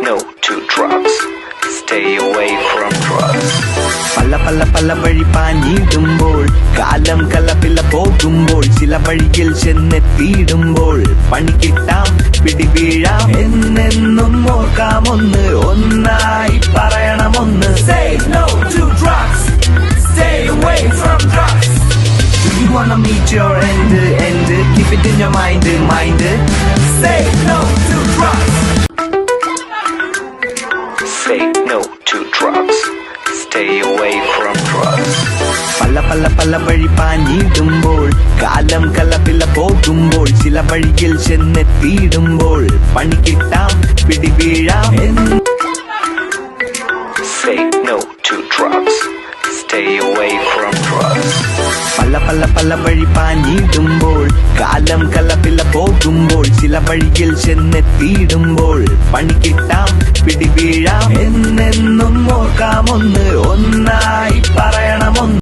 no to drugs. Stay away from drugs. പല വഴി പാഞ്ഞിടുമ്പോൾ കാലം കലപില പോകുമ്പോൾ ചില വഴിയിൽ ചെന്നെത്തിയിടുമ്പോൾ പണി കിട്ടാം പിടിവീഴാം എന്നെന്നും ഓർക്കാമൊന്ന് ഒന്നായി പറയണമൊന്ന്. Say no to drugs. Stay away from drugs. Do you wanna meet your end? Keep it in your mind. Say no to drugs. Say no to drugs. Stay away from drugs. പല വഴി പാഞ്ഞിടുമ്പോൾ കാലം കലപില പോകുമ്പോൾ ചില വഴിയിൽ ചെന്നെത്തിയിടുമ്പോൾ പണി കിട്ടാം പിടിവീഴാം എന്ന്. Say no to drugs. Stay away from drugs. പല വഴി പാഞ്ഞിടുമ്പോൾ കാലം കലപില പോകുമ്പോൾ ചില വഴിയിൽ ചെന്നെത്തിയിടുമ്പോൾ പണി കിട്ടാം പിടിവീഴാം എന്നെന്നും ഓർക്കാമൊന്ന് ഒന്നായി പറ